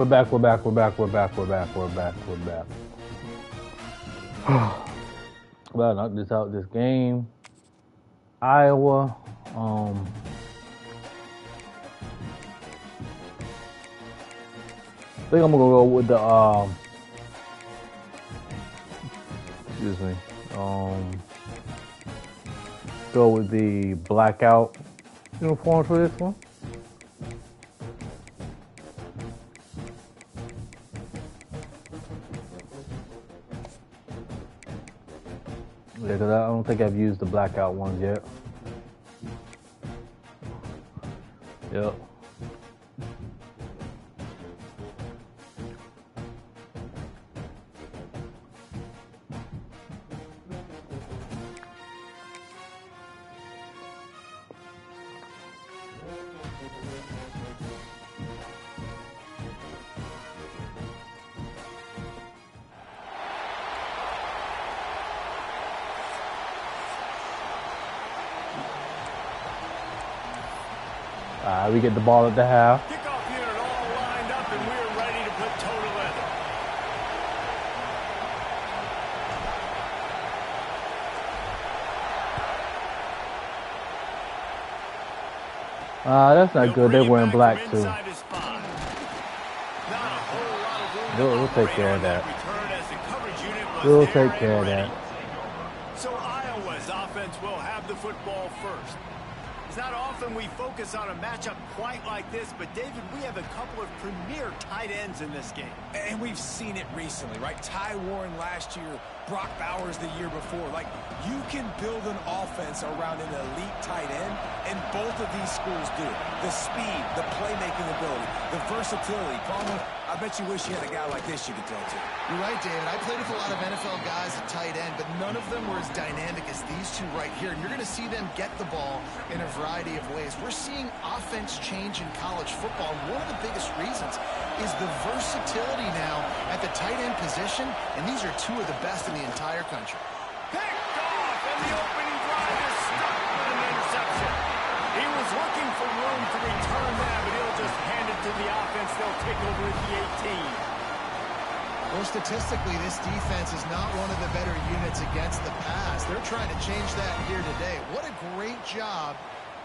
We're back. Well, knock this out this game. Iowa. I think I'm gonna go with the excuse me. Go with the blackout uniform for this one. Yeah, because I don't think I've used the blackout ones yet. Yep. We get the ball at the half. Kickoff unit all lined up, and we're ready to put toe to leather. That's not good. They're wearing black too. We'll take care of that. We'll take care of that. So Iowa's offense will have the football first. It's not often we focus on a matchup quite like this, but David, we have a couple of premier tight ends in this game. And we've seen it recently, right? Ty Warren last year, Brock Bowers the year before. Like, you can build an offense around an elite tight end, and both of these schools do. The speed, the playmaking ability, the versatility. Palmer, I bet you wish you had a guy like this you could throw to. You're right, David. I played with a lot of NFL guys at tight end, but none of them were as dynamic as these two right here. And you're going to see them get the ball in a variety of ways. We're seeing offense change in college football. And one of the biggest reasons is the versatility now at the tight end position. And these are two of the best in the entire country. Picked off, and the opening drive is struck with an interception. He was looking for room to return that, but he'll just hand it to the offense. They'll take over at the 18. Well, statistically, this defense is not one of the better units against the pass. They're trying to change that here today. What a great job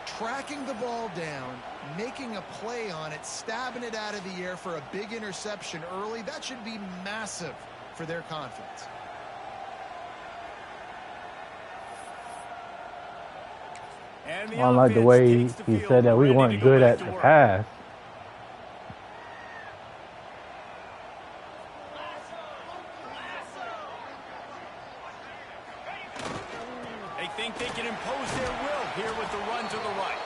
tracking the ball down, making a play on it, stabbing it out of the air for a big interception early. That should be massive for their confidence. I like the way he said that we weren't good at the pass. They think they can impose their will here with the run to the right.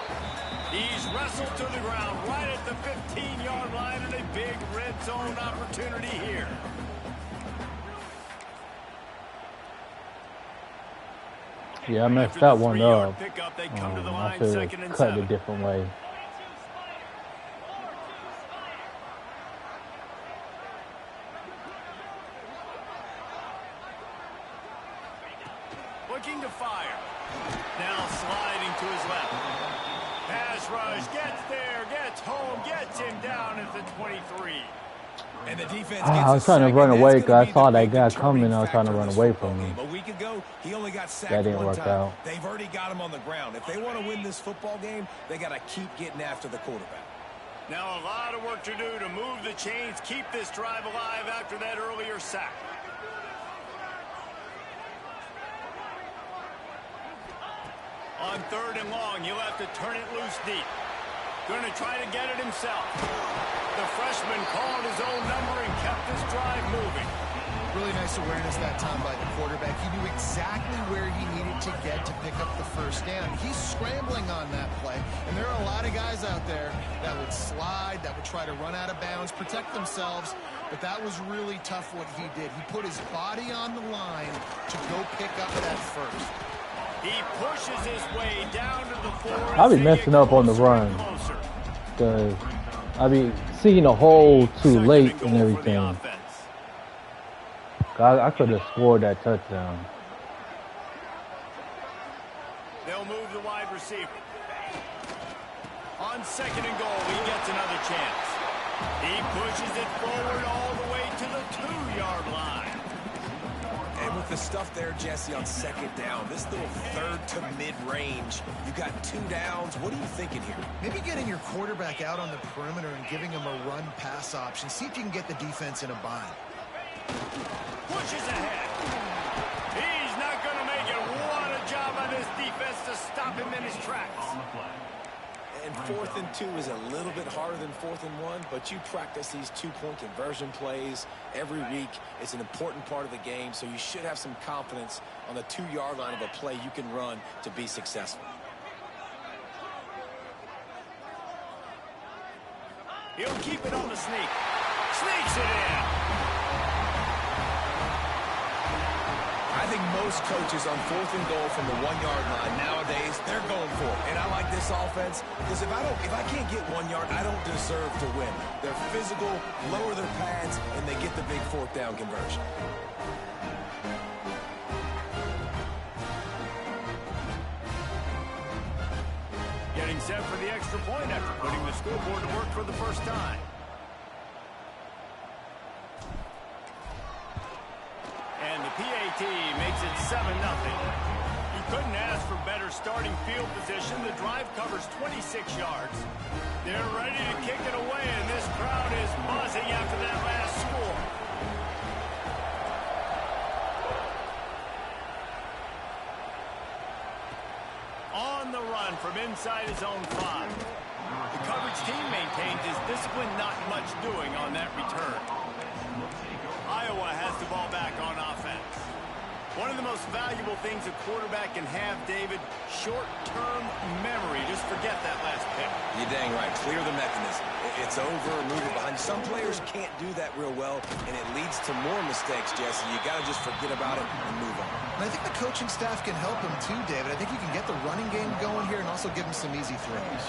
He's wrestled to the ground right at the 15-yard line, and a big red zone opportunity here. Yeah, I messed that one up. I should have cut it a different way. Looking to fire. Now sliding to his left. Pass rush, gets there, gets home, gets him down at the 23. And the defense I was trying to run away because I saw that guy coming. I was trying to run away from him. A week ago, he only got sacked that didn't work out. They've already got him on the ground. If they want to win this football game, they got to keep getting after the quarterback. Now a lot of work to do to move the chains, keep this drive alive after that earlier sack. On 3rd and long, he'll have to turn it loose deep. Going to try to get it himself. The freshman called his own number and kept this drive moving. Really nice awareness that time by the quarterback. He knew exactly where he needed to get to pick up the first down. He's scrambling on that play, and there are a lot of guys out there that would slide, that would try to run out of bounds, protect themselves, but that was really tough what he did. He put his body on the line to go pick up that first. He pushes his way down to the floor. I'll be messing up on the run because I'll be seeing the hole too late and everything. I could have scored that touchdown. They'll move the wide receiver. On 2nd and goal, he gets another chance. He pushes it forward all the way to the 2-yard line. And with the stuff there, Jesse, on second down, this little third to mid-range, you got 2 downs. What are you thinking here? Maybe getting your quarterback out on the perimeter and giving him a run-pass option. See if you can get the defense in a bind. Pushes ahead. He's not going to make it. What a job by this defense to stop him in his tracks. And 4th and 2 is a little bit harder than 4th and 1, but you practice these 2-point conversion plays every week. It's an important part of the game, so you should have some confidence on the 2-yard line of a play you can run to be successful. He'll keep it on the sneak. Sneaks it in. I think most coaches on 4th and goal from the 1-yard line nowadays, they're going for it. And I like this offense because if I can't get 1 yard, I don't deserve to win. They're physical, lower their pads, and they get the big 4th down conversion. Getting set for the extra point after putting the scoreboard to work for the first time. And the PAT makes it 7-0. You couldn't ask for better starting field position. The drive covers 26 yards. They're ready to kick it away, and this crowd is buzzing after that last score. On the run from inside his own 5. The coverage team maintains his discipline, not much doing on that return. Iowa has the ball back on offense. One of the most valuable things a quarterback can have, David, short-term memory. Just forget that last pick. You're dang right. Clear the mechanism. It's over, move it behind. Some players can't do that real well, and it leads to more mistakes, Jesse. You got to just forget about it and move on. And I think the coaching staff can help him too, David. I think you can get the running game going here and also give him some easy throws.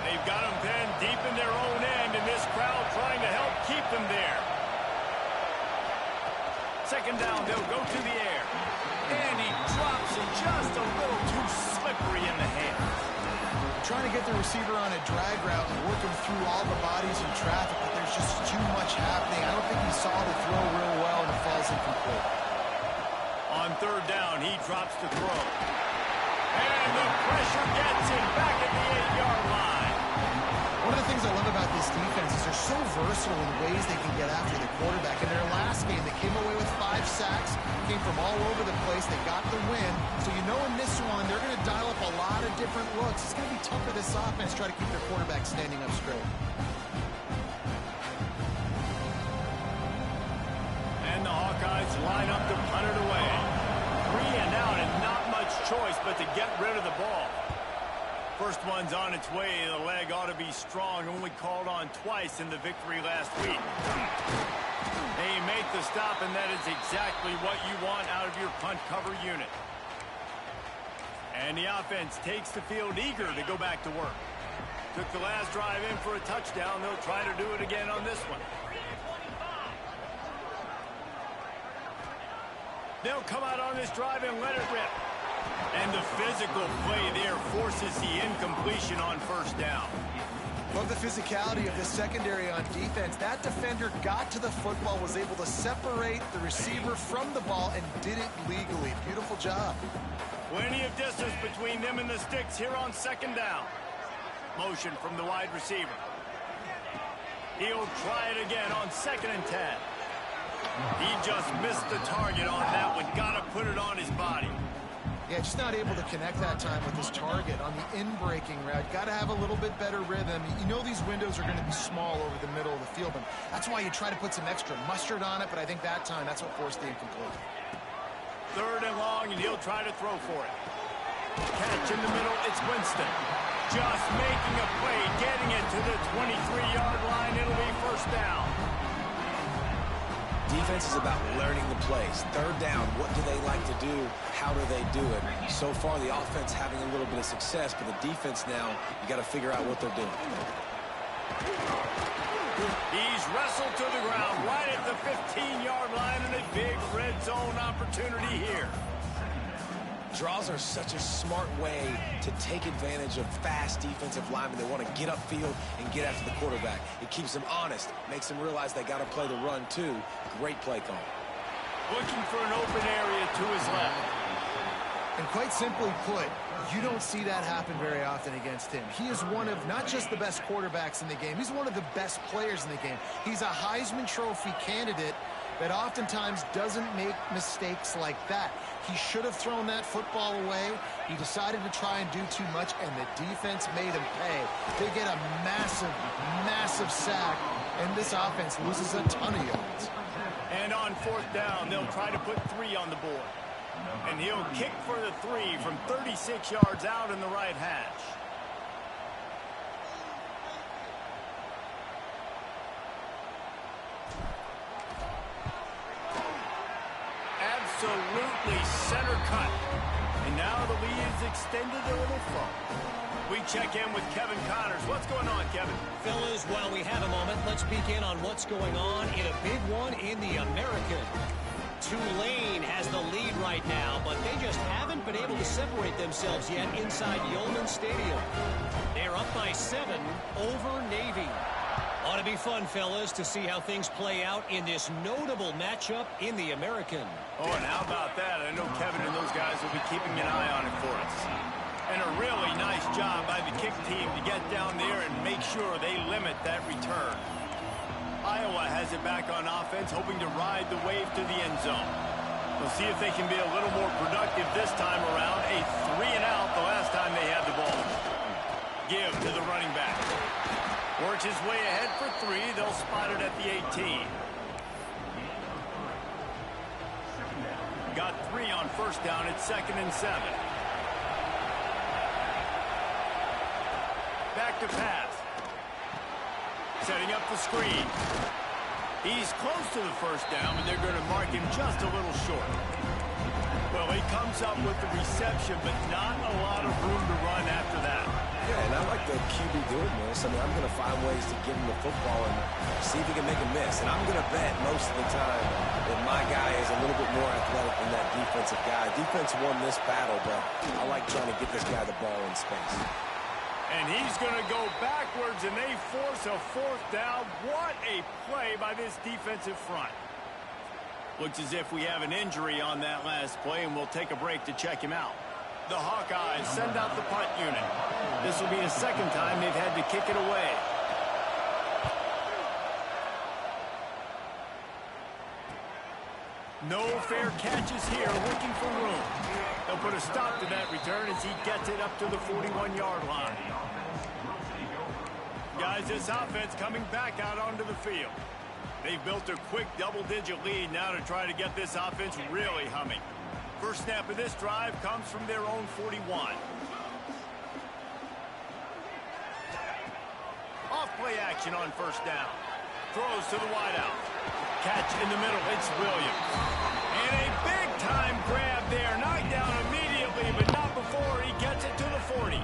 They've got him pinned deep in their own end, and this crowd trying to help keep them there. Second down, they'll go to the air. And he drops it just a little too slippery in the hands. Trying to get the receiver on a drag route and work him through all the bodies in traffic, but there's just too much happening. I don't think he saw the throw real well, and it falls incomplete. On third down, he drops to throw. And the pressure gets him back at the 8-yard line. One of the things I love about this defense is they're so versatile in ways they can get after the quarterback. In their last game, they came away with 5 sacks, came from all over the place. They got the win. So you know in this one, they're going to dial up a lot of different looks. It's going to be tough for this offense to try to keep their quarterback standing up straight. And the Hawkeyes line up to punt it away. 3 and out, and not much choice but to get rid of the ball. First one's on its way. The leg ought to be strong. Only called on twice in the victory last week. They make the stop, and that is exactly what you want out of your punt cover unit. And the offense takes the field eager to go back to work. Took the last drive in for a touchdown. They'll try to do it again on this one. They'll come out on this drive and let it rip. And the physical play there forces the incompletion on first down. Love the physicality of the secondary on defense. That defender got to the football, was able to separate the receiver from the ball, and did it legally. Beautiful job. Plenty of distance between them and the sticks here on second down. Motion from the wide receiver. He'll try it again on 2nd and 10. He just missed the target on that one. Got to put it on his body. Yeah, just not able to connect that time with his target on the in-breaking route. Got to have a little bit better rhythm. You know these windows are going to be small over the middle of the field, and that's why you try to put some extra mustard on it, but I think that time that's what forced the incomplete. 3rd and long, and he'll try to throw for it. Catch in the middle, it's Winston. Just making a play, getting it to the 23-yard line. It'll be first down. Defense is about learning the plays. 3rd down, what do they like to do? How do they do it? So far, the offense having a little bit of success, but the defense now, you got to figure out what they're doing. He's wrestled to the ground right at the 15-yard line, and a big red zone opportunity here. Draws are such a smart way to take advantage of fast defensive linemen. They want to get upfield and get after the quarterback. It keeps them honest, makes them realize they got to play the run too. Great play call. Looking for an open area to his left. And quite simply put, you don't see that happen very often against him. He is one of not just the best quarterbacks in the game, he's one of the best players in the game. He's a Heisman Trophy candidate that oftentimes doesn't make mistakes like that. He should have thrown that football away. He decided to try and do too much, and the defense made him pay. They get a massive, massive sack, and this offense loses a ton of yards. And on 4th down, they'll try to put 3 on the board. And he'll kick for the 3 from 36 yards out in the right hash. Absolutely center cut. And now the lead is extended a little far. We check in with Kevin Connors. What's going on, Kevin? Fellas, while we have a moment, let's peek in on what's going on in a big one in the American. Tulane has the lead right now, but they just haven't been able to separate themselves yet inside Yeoman Stadium. They're up by 7 over Navy. Ought to be fun, fellas, to see how things play out in this notable matchup in the American. Oh, and how about that? I know Kevin and those guys will be keeping an eye on it for us. And a really nice job by the kick team to get down there and make sure they limit that return. Iowa has it back on offense, hoping to ride the wave to the end zone. We'll see if they can be a little more productive this time around. A 3-and-out the last time they had the ball. Give to the running back. Works his way ahead for 3. They'll spot it at the 18. Got 3 on 1st down. It's 2nd and 7. Back to pass. Setting up the screen. He's close to the 1st down, but they're going to mark him just a little short. Well, he comes up with the reception, but not a lot of room to run after that. Yeah, and I like the QB doing this. I mean, I'm going to find ways to give him the football and see if he can make a miss. And I'm going to bet most of the time that my guy is a little bit more athletic than that defensive guy. Defense won this battle, but I like trying to get this guy the ball in space. And he's going to go backwards, and they force a 4th down. What a play by this defensive front. Looks as if we have an injury on that last play, and we'll take a break to check him out. The Hawkeyes send out the punt unit. This will be the 2nd time they've had to kick it away. No fair catches here, looking for room. They'll put a stop to that return as he gets it up to the 41-yard line. Guys, this offense coming back out onto the field. They've built a quick double-digit lead now to try to get this offense really humming. First snap of this drive comes from their own 41. Off play action on 1st down. Throws to the wideout. Catch in the middle. It's Williams. And a big-time grab there. Knocked down immediately, but not before he gets it to the 40.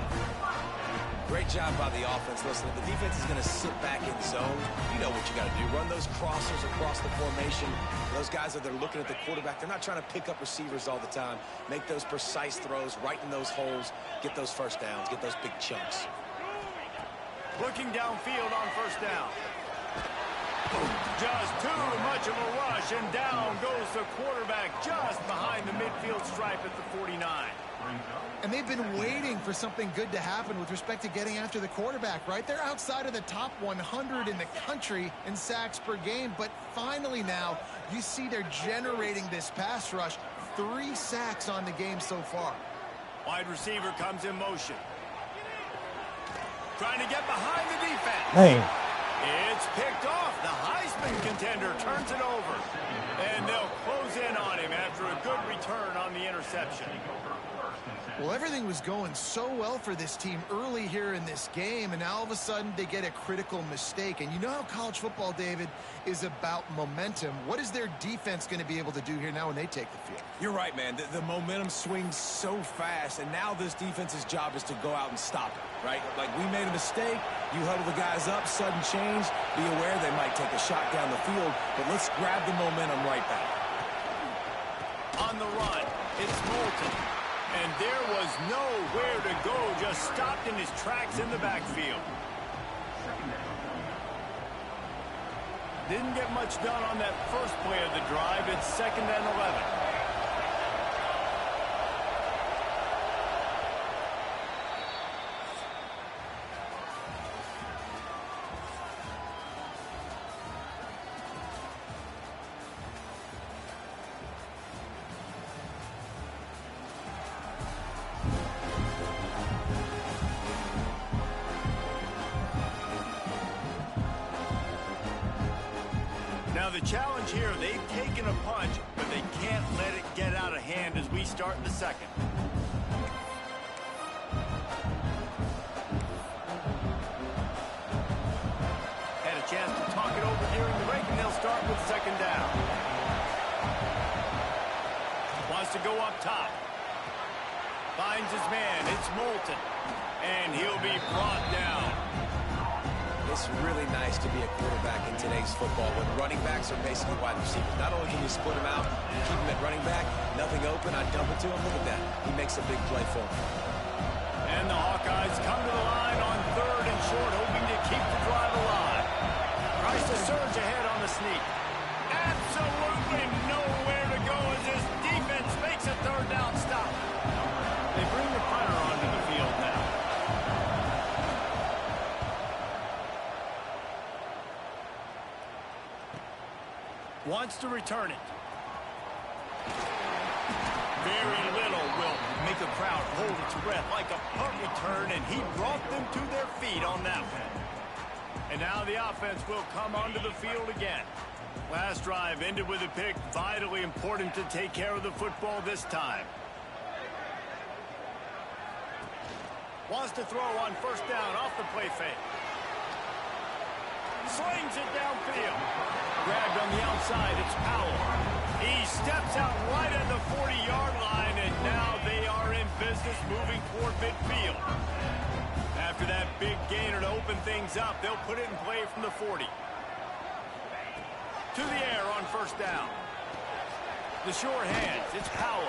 Great job by the offense. Listen, the defense is going to sit back in zone. You know what you got to do. Run those crossers across the formation. Those guys that are looking at the quarterback, they're not trying to pick up receivers all the time. Make those precise throws right in those holes. Get those 1st downs. Get those big chunks. Looking downfield on 1st down. Just too much of a rush, and down goes the quarterback just behind the midfield stripe at the 49. And they've been waiting for something good to happen with respect to getting after the quarterback, right? They're outside of the top 100 in the country in sacks per game, but finally now you see they're generating this pass rush. 3 sacks on the game so far. Wide receiver comes in motion. Trying to get behind the defense. Hey. It's picked off. The Heisman contender turns it over. And they'll close in on him after a good return on the interception. Well, everything was going so well for this team early here in this game, and now all of a sudden they get a critical mistake. And you know how college football, David, is about momentum. What is their defense going to be able to do here now when they take the field? You're right, man. The momentum swings so fast, and now this defense's job is to go out and stop it, right? Like, we made a mistake. You huddle the guys up, sudden change. Be aware they might take a shot down the field, but let's grab the momentum right back. On the run, it's Moulton. And there was nowhere to go, just stopped in his tracks in the backfield. Didn't get much done on that first play of the drive. It's 2nd and 11. Now the challenge here, they've taken a punch, but they can't let it get out of hand as we start in the second. Had a chance to talk it over during the break, and they'll start with 2nd down. Wants to go up top. Finds his man, it's Moulton, and he'll be brought down. It's really nice to be a quarterback in today's football when running backs are basically wide receivers. Not only can you split them out, keep them at running back, nothing open, I dump it to him. Look at that. He makes a big play for him. And the Hawkeyes come to the line on 3rd and short, hoping to keep the drive alive. Tries to surge ahead on the sneak. Absolutely nowhere to go as this defense makes a 3rd down stop. They bring the punter onto the field now. Wants to return it. Very little will make a crowd hold its breath like a punt return, and he brought them to their feet on that one. And now the offense will come onto the field again. Last drive ended with a pick. Vitally important to take care of the football this time. Wants to throw on 1st down off the play fake. Slings it downfield. Grabbed on the outside, it's Powell. He steps out right at the 40-yard line, and now they are in business moving toward midfield. After that big gainer to open things up, they'll put it in play from the 40. To the air on 1st down. The sure hands, it's Powell.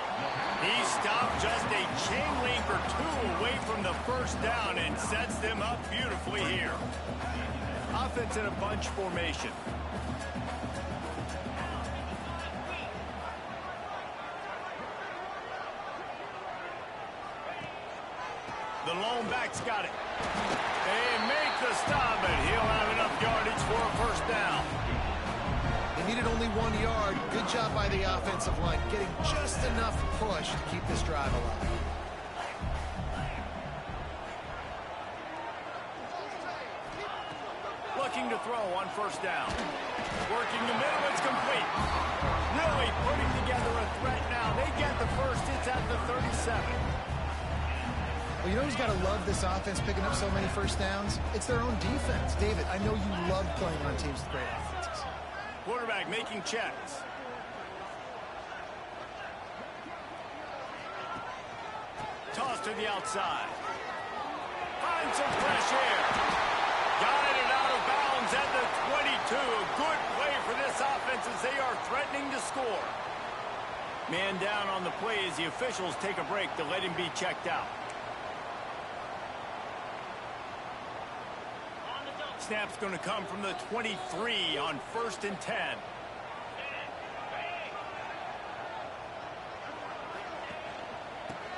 He stopped just a chain link or 2 away from the 1st down and sets them up beautifully here. Offense in a bunch formation. The lone back's got it. They make the stop, but he'll have enough yardage for a 1st down. They needed only 1 yard. Good job by the offensive line, getting just enough push to keep this drive alive. Looking to throw on 1st down. Working the middle, it's complete. Really putting together a threat now. They get the first, it's at the 37. Well, you know who's got to love this offense picking up so many 1st downs? It's their own defense. David, I know you love playing on teams with great offenses. Quarterback making checks. Toss to the outside. Finds some fresh air. Got it out of bounds at the 22. A good play for this offense as they are threatening to score. Man down on the play as the officials take a break to let him be checked out. Snap's going to come from the 23 on 1st and 10.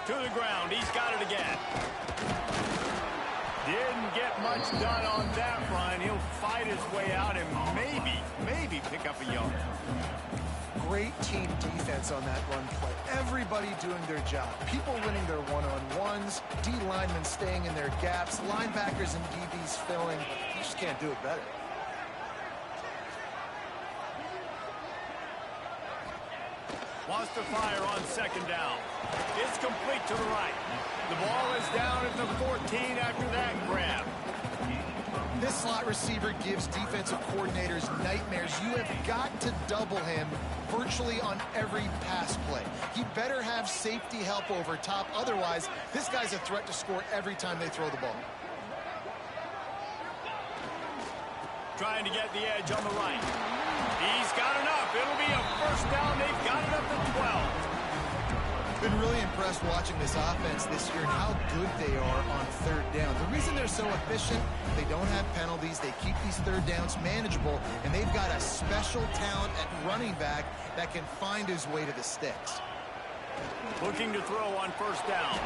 To the ground. He's got it again. Didn't get much done on that run. He'll fight his way out and maybe pick up a yard. Great team defense on that run play. Everybody doing their job. People winning their one-on-ones, D linemen staying in their gaps, linebackers and DBs filling. You just can't do it better. Wants to fire on 2nd down. It's complete to the right. The ball is down at the 14 after that grab. This slot receiver gives defensive coordinators nightmares. You have got to double him virtually on every pass play. He better have safety help over top. Otherwise, this guy's a threat to score every time they throw the ball. Trying to get the edge on the right. He's got enough. It'll be a 1st down. They've got it up to 12. Been really impressed impressed watching this offense this year and how good they are on third down. The reason they're so efficient, they don't have penalties, they keep these third downs manageable, and they've got a special talent at running back that can find his way to the sticks. Looking to throw on first down.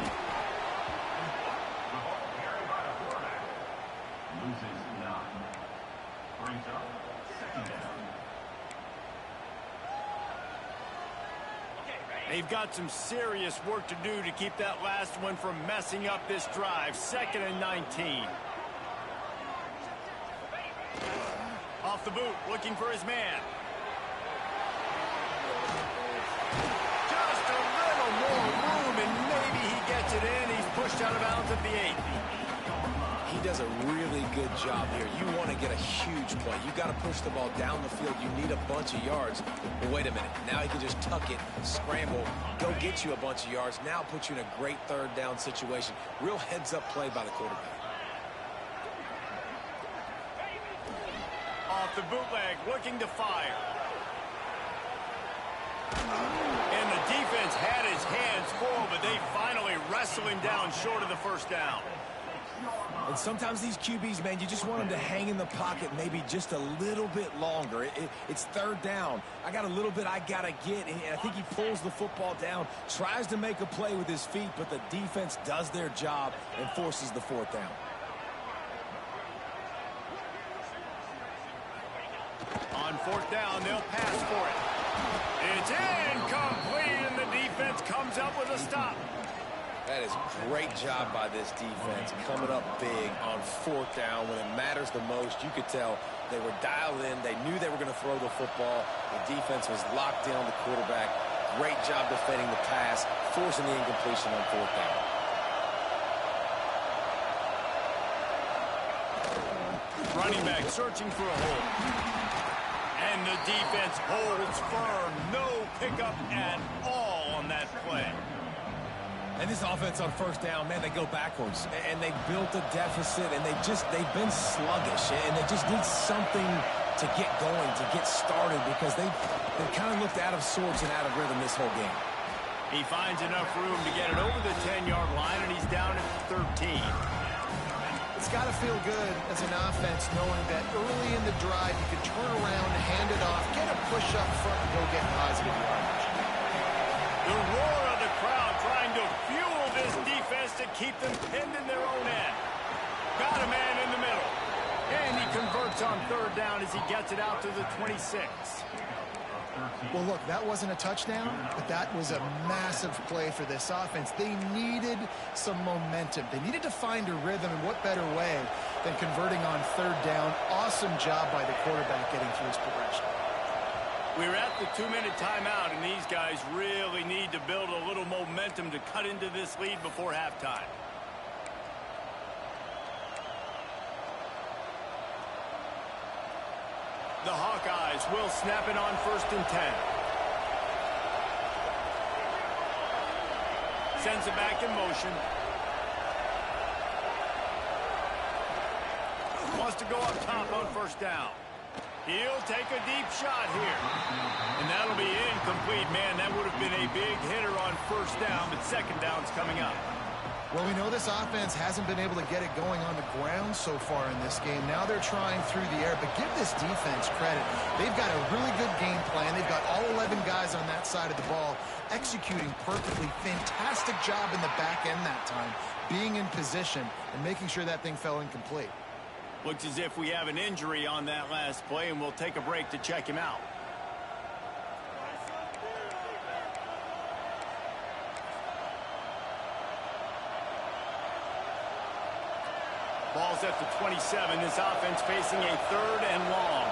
They've got some serious work to do to keep that last one from messing up this drive. 2nd and 19. Off the boot, looking for his man. Just a little more room, and maybe he gets it in. He's pushed out of bounds at the 8. He does a really good job here. You want to get a huge play. You got to push the ball down the field. You need a bunch of yards. But wait a minute. Now he can just tuck it, scramble, go get you a bunch of yards. Now put you in a great third down situation. Real heads-up play by the quarterback. Off the bootleg, looking to fire. And the defense had his hands full, but they finally wrestle him down short of the first down. And sometimes these QBs, man, you just want them to hang in the pocket maybe just a little bit longer. It's third down. I got a little bit I got to get, and I think he pulls the football down, tries to make a play with his feet, but the defense does their job and forces the fourth down. On fourth down, they'll pass for it. It's incomplete, and the defense comes up with a stop. That is a great job by this defense, coming up big on fourth down when it matters the most. You could tell they were dialed in. They knew they were going to throw the football. The defense was locked in on the quarterback. Great job defending the pass, forcing the incompletion on fourth down. Running back searching for a hole. And the defense holds firm. No pickup at all on that play. And this offense on first down, man, they go backwards. And they built a deficit, and they've been sluggish. And they just need something to get going, to get started, because they kind of looked out of sorts and out of rhythm this whole game. He finds enough room to get it over the 10-yard line, and he's down at 13. It's got to feel good as an offense knowing that early in the drive you can turn around, hand it off, get a push up front, and go get positive yardage. The roar of the crowd trying to fuel this defense to keep them pinned in their own end. Got a man in the middle. And he converts on third down as he gets it out to the 26. Well, look, that wasn't a touchdown, but that was a massive play for this offense. They needed some momentum. They needed to find a rhythm, and what better way than converting on third down. Awesome job by the quarterback getting through his progression. We're at the 2-minute timeout, and these guys really need to build a little momentum to cut into this lead before halftime. The Hawkeyes will snap it on 1st and 10. Sends it back in motion. Wants to go up top on first down. He'll take a deep shot here. And that'll be incomplete. Man, that would have been a big hitter on first down, but second down's coming up. Well, we know this offense hasn't been able to get it going on the ground so far in this game. Now they're trying through the air, but give this defense credit. They've got a really good game plan. They've got all 11 guys on that side of the ball executing perfectly. Fantastic job in the back end that time, being in position and making sure that thing fell incomplete. Looks as if we have an injury on that last play, and we'll take a break to check him out. Ball's at the 27. This offense facing a 3rd and long.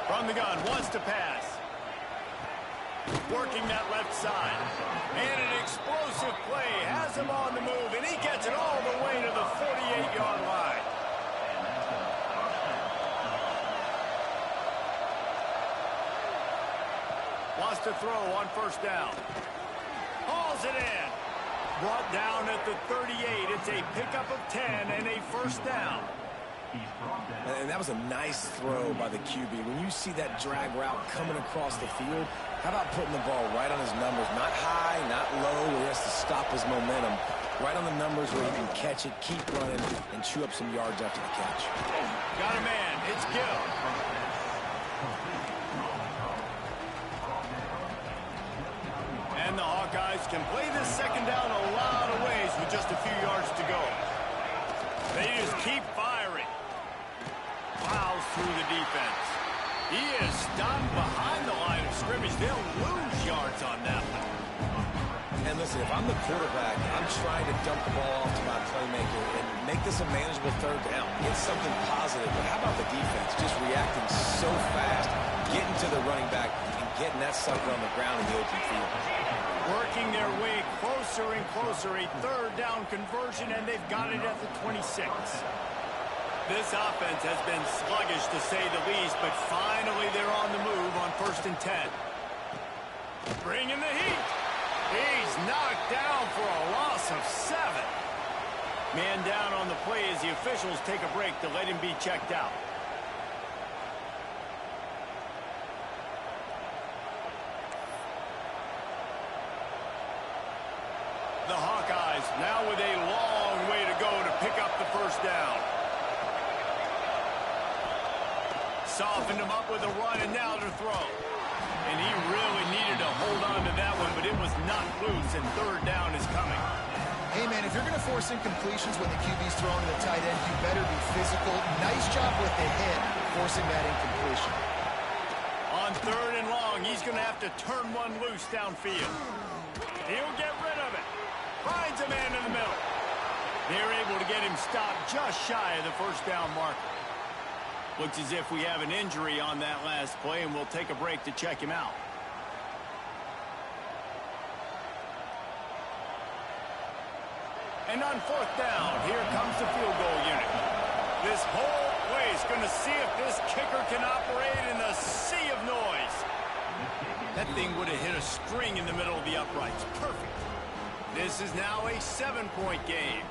From the gun, wants to pass. Working that left side. And an explosive play. Has him on the move, and he gets it all the way to the 48-yard line. Wants to throw on first down. Hauls it in. Brought down at the 38. It's a pickup of 10 and a first down. And that was a nice throw by the QB. When you see that drag route coming across the field, how about putting the ball right on his numbers? Not high, not low, where he has to stop his momentum. Right on the numbers where he can catch it, keep running, and chew up some yards after the catch. Got a man. It's Gill. And the Hawkeyes can play this second down a lot of ways with just a few yards to go. They just keep firing. Plows through the defense. He is stopped behind the line of scrimmage. They'll lose yards on that one. And listen, if I'm the quarterback, I'm trying to dump the ball off to my playmaker and make this a manageable third down. Get something positive. But how about the defense just reacting so fast, getting to the running back, and getting that sucker on the ground in the open field? Working their way closer and closer. A third down conversion, and they've got it at the 26. This offense has been sluggish, to say the least, but finally they're on the move on 1st and 10. Bringing the heat. He's knocked down for a loss of 7. Man down on the play as the officials take a break to let him be checked out. The Hawkeyes now with a long way to go to pick up the first down. Softened him up with a run, and now to throw. And he really needed to hold on to that one, but it was not loose, and third down is coming. Hey, man, if you're going to force incompletions when the QB's throwing to the tight end, you better be physical. Nice job with the hit, forcing that incompletion. On 3rd and long, he's going to have to turn one loose downfield. He'll get rid of it. Finds a man in the middle. They're able to get him stopped just shy of the first down marker. Looks as if we have an injury on that last play, and we'll take a break to check him out. And on 4th down, here comes the field goal unit. This whole play is going to see if this kicker can operate in the sea of noise. That thing would have hit a string in the middle of the uprights. Perfect. This is now a 7-point game.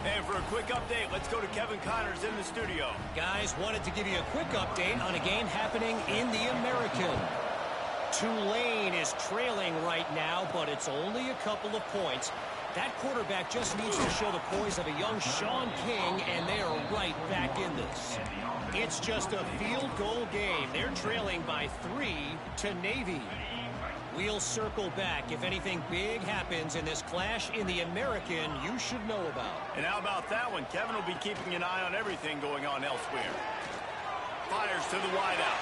And for a quick update, let's go to Kevin Connors in the studio. Guys, wanted to give you a quick update on a game happening in the American. Tulane is trailing right now, but it's only a couple of points. That quarterback just needs to show the poise of a young Sean King, and they are right back in this. It's just a field goal game. They're trailing by 3 to Navy. We'll circle back. If anything big happens in this clash in the American, you should know about. And how about that one? Kevin will be keeping an eye on everything going on elsewhere. Fires to the wideout.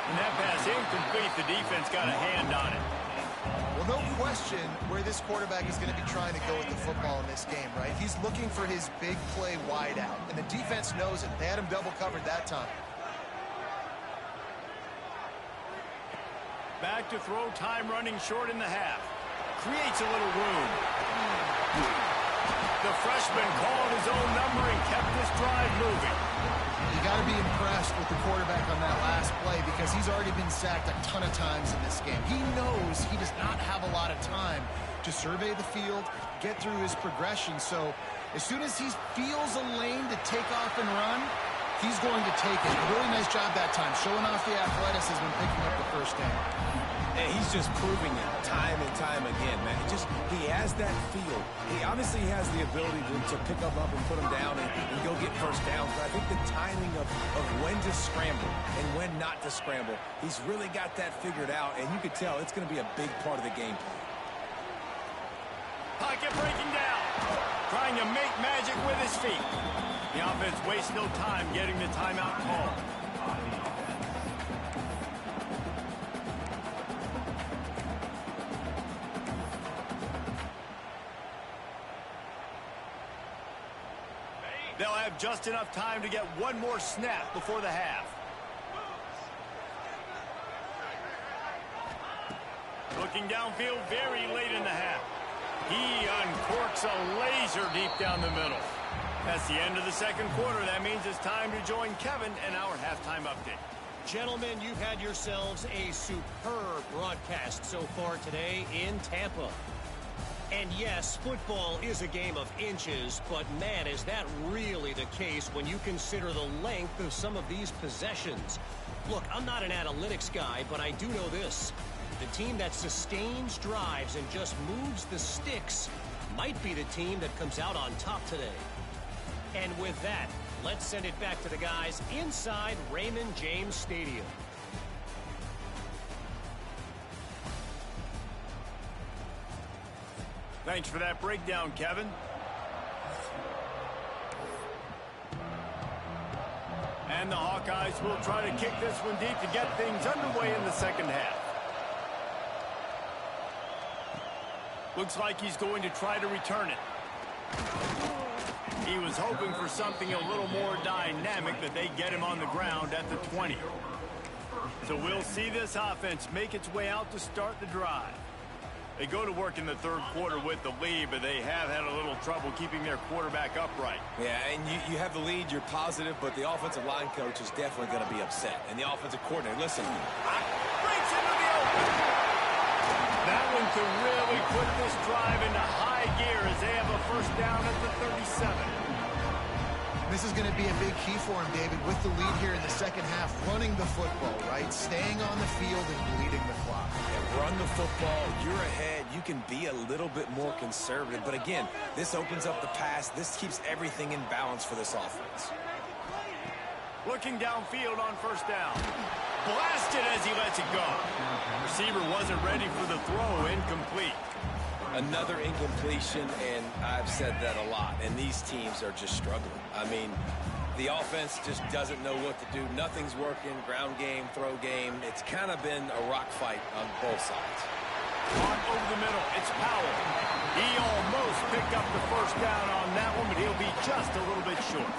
And that pass incomplete. The defense got a hand on it. Well, no question where this quarterback is going to be trying to go with the football in this game, right? He's looking for his big play wideout, and the defense knows it. They had him double covered that time. Back to throw, time running short in the half. Creates a little room. The freshman called his own number and kept this drive moving. You got to be impressed with the quarterback on that last play because he's already been sacked a ton of times in this game. He knows he does not have a lot of time to survey the field, get through his progression. So as soon as he feels a lane to take off and run, he's going to take it. Really nice job that time, showing off the athleticism and picking up the first down. And he's just proving it time and time again, man. He has that feel. He obviously has the ability to pick up and put him down and go get first downs. But I think the timing of when to scramble and when not to scramble, he's really got that figured out. And you could tell it's going to be a big part of the game. Pocket breaking down. Trying to make magic with his feet. The offense wastes no time getting the timeout call. They'll have just enough time to get one more snap before the half. Looking downfield very late in the half. He uncorks a laser deep down the middle. That's the end of the second quarter. That means it's time to join Kevin and our halftime update. Gentlemen, you've had yourselves a superb broadcast so far today in Tampa. And yes, football is a game of inches, but man, is that really the case when you consider the length of some of these possessions. Look, I'm not an analytics guy, but I do know this. The team that sustains drives and just moves the sticks might be the team that comes out on top today. And with that, let's send it back to the guys inside Raymond James Stadium. Thanks for that breakdown, Kevin. And the Hawkeyes will try to kick this one deep to get things underway in the second half. Looks like he's going to try to return it. He was hoping for something a little more dynamic, but they get him on the ground at the 20. So we'll see this offense make its way out to start the drive. They go to work in the third quarter with the lead, but they have had a little trouble keeping their quarterback upright. Yeah, and you have the lead, you're positive, but the offensive line coach is definitely going to be upset. And the offensive coordinator, listen. Breaks into the open. That one could really put this drive into high gear as they have a first down at the 37. This is going to be a big key for him, David, with the lead here in the second half, running the football, right? Staying on the field and bleeding the clock. Yeah, run the football, you're ahead, you can be a little bit more conservative. But again, this opens up the pass. This keeps everything in balance for this offense. Looking downfield on first down. Blasted as he lets it go. Receiver wasn't ready for the throw, incomplete. Another incompletion, and I've said that a lot, and these teams are just struggling. I mean, the offense just doesn't know what to do. Nothing's working, ground game, throw game. It's kind of been a rock fight on both sides. On over the middle, it's Powell. He almost picked up the first down on that one, but he'll be just a little bit short.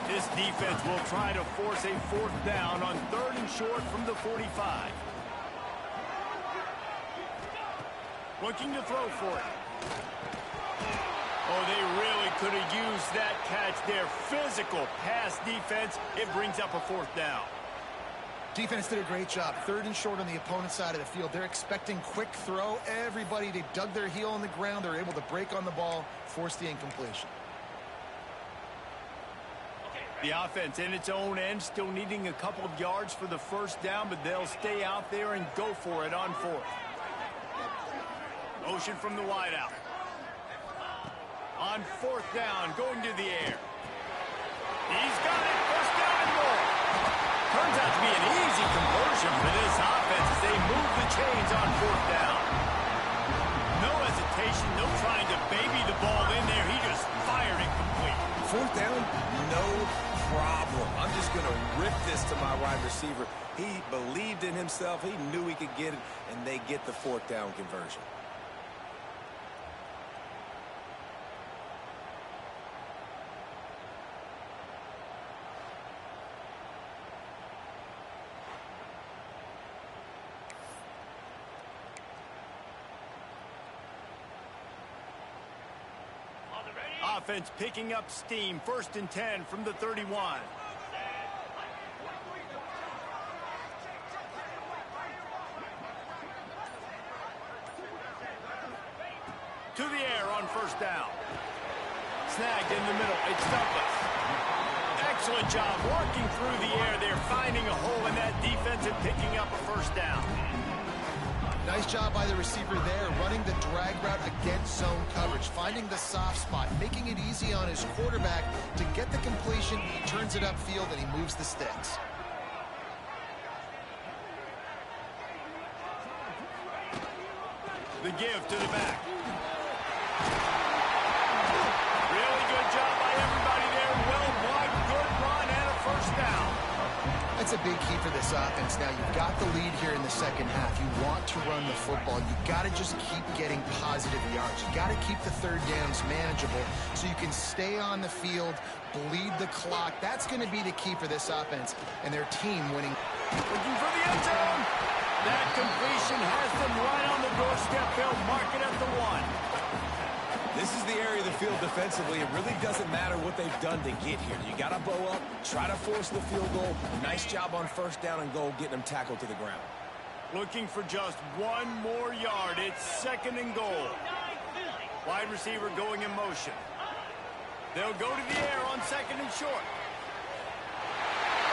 This defense will try to force a fourth down on third and short from the 45. Looking to throw for it. Oh, they really could have used that catch there. Physical pass defense. It brings up a fourth down. Defense did a great job. Third and short on the opponent's side of the field. They're expecting quick throw. Everybody, they dug their heel on the ground. They're able to break on the ball, force the incompletion. The offense in its own end, still needing a couple of yards for the first down, but they'll stay out there and go for it on fourth. Motion from the wideout. On fourth down, going to the air. He's got it. First down and more. Turns out to be an easy conversion for this offense as they move the chains on fourth down. No hesitation, no trying to baby the ball in there. He just fired it complete. Fourth down, no problem. I'm just going to rip this to my wide receiver. He believed in himself. He knew he could get it, and they get the fourth down conversion. Offense picking up steam. First and 10 from the 31. To the air on first down. Snagged in the middle. It's Douglas. Excellent job working through the air there, finding a hole in that defense and picking up a first down. Nice job by the receiver there, running the drag route against zone coverage, finding the soft spot, making it easy on his quarterback to get the completion. He turns it upfield and he moves the sticks. The give to the back. Really good job by everybody there. Well blocked, good run, and a first down. That's a big key for this offense. Now, you've got the lead here in the second half. You want to run the football. You've got to just keep getting positive yards. You've got to keep the third downs manageable so you can stay on the field, bleed the clock. That's going to be the key for this offense and their team winning. Looking for the end zone. That completion has them right on the doorstep. They'll mark it at the 1. This is the area of the field defensively. It really doesn't matter what they've done to get here. You got to bow up, try to force the field goal. Nice job on first down and goal, getting them tackled to the ground. Looking for just one more yard. It's second and goal. Wide receiver going in motion. They'll go to the air on 2nd and short.